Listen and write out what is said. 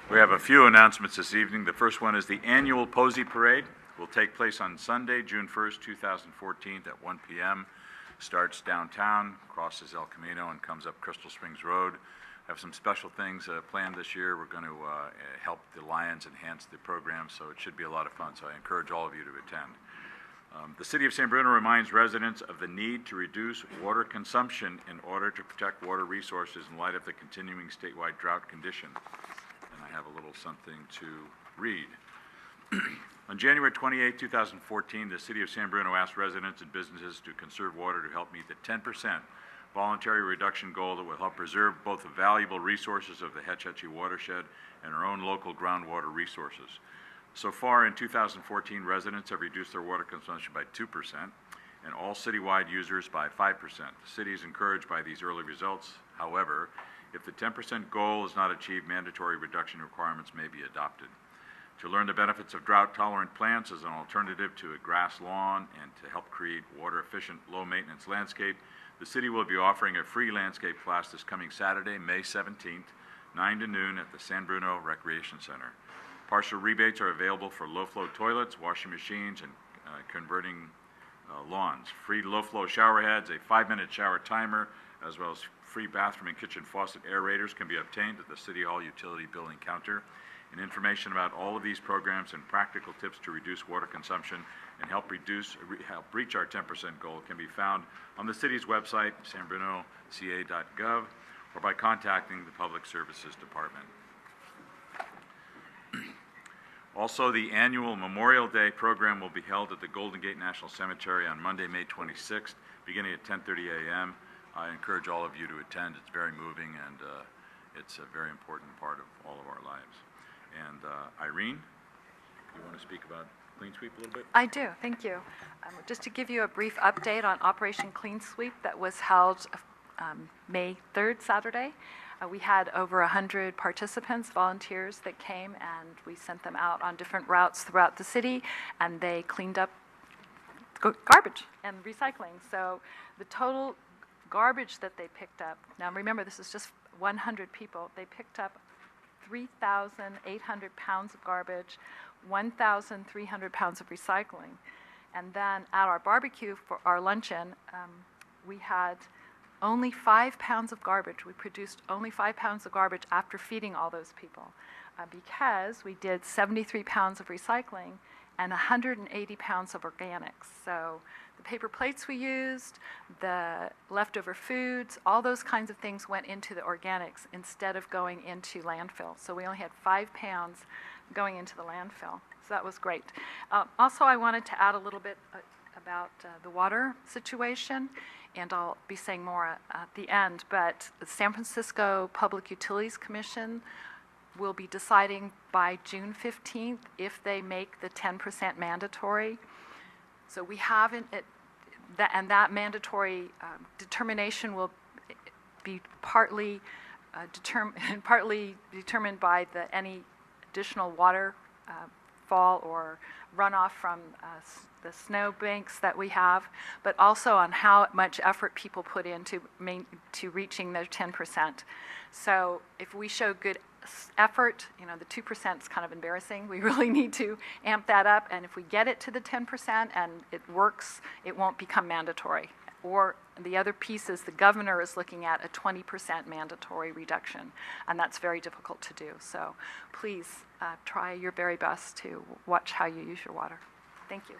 We have a few announcements this evening. The first one is the annual Posey Parade will take place on Sunday, June 1st, 2014 at 1 p.m. Starts downtown, crosses El Camino, and comes up Crystal Springs Road. Have some special things planned this year. We're going to help the Lions enhance the program, so it should be a lot of fun. So I encourage all of you to attend. The City of San Bruno reminds residents of the need to reduce water consumption in order to protect water resources in light of the continuing statewide drought condition. And I have a little something to read. On January 28, 2014, the City of San Bruno asked residents and businesses to conserve water to help meet the 10% voluntary reduction goal that will help preserve both the valuable resources of the Hetch Hetchy watershed and our own local groundwater resources. So far in 2014, residents have reduced their water consumption by 2% and all citywide users by 5%. The city is encouraged by these early results. However, if the 10% goal is not achieved, mandatory reduction requirements may be adopted. To learn the benefits of drought-tolerant plants as an alternative to a grass lawn and to help create water-efficient, low-maintenance landscape, the city will be offering a free landscape class this coming Saturday, May 17th, 9 to noon at the San Bruno Recreation Center. Partial rebates are available for low-flow toilets, washing machines, and converting lawns. Free low-flow shower heads, a 5-minute shower timer, as well as free bathroom and kitchen faucet aerators can be obtained at the City Hall utility billing counter. And information about all of these programs and practical tips to reduce water consumption and help reach our 10% goal can be found on the city's website, sanbrunoca.gov, or by contacting the Public Services Department. Also, the annual Memorial Day program will be held at the Golden Gate National Cemetery on Monday, May 26th, beginning at 10:30 a.m. I encourage all of you to attend. It's very moving, and it's a very important part of all of our lives. And Irene, you want to speak about Clean Sweep a little bit? I do, thank you. Just to give you a brief update on Operation Clean Sweep that was held May 3rd, Saturday. We had over 100 participants, volunteers that came, and we sent them out on different routes throughout the city, and they cleaned up garbage and recycling. So the total garbage that they picked up, now remember this is just 100 people, they picked up 3,800 pounds of garbage, 1,300 pounds of recycling. And then at our barbecue for our luncheon, we had only 5 pounds of garbage. We produced only 5 pounds of garbage after feeding all those people because we did 73 pounds of recycling and 180 pounds of organics. So the paper plates we used, the leftover foods, all those kinds of things went into the organics instead of going into landfill. So we only had 5 pounds going into the landfill. So that was great. Also, I wanted to add a little bit about the water situation, and I'll be saying more at the end, but the San Francisco Public Utilities Commission will be deciding by June 15th if they make the 10% mandatory. So we haven't, and that mandatory determination will be partly determined by any additional water fall or runoff from the snow banks that we have, but also on how much effort people put into reaching their 10%. So if we show good effort, the 2% is kind of embarrassing. We really need to amp that up, and if we get it to the 10% and it works, it won't become mandatory. Or the other piece is the governor is looking at a 20% mandatory reduction, and that's very difficult to do. So please try your very best to watch how you use your water. Thank you.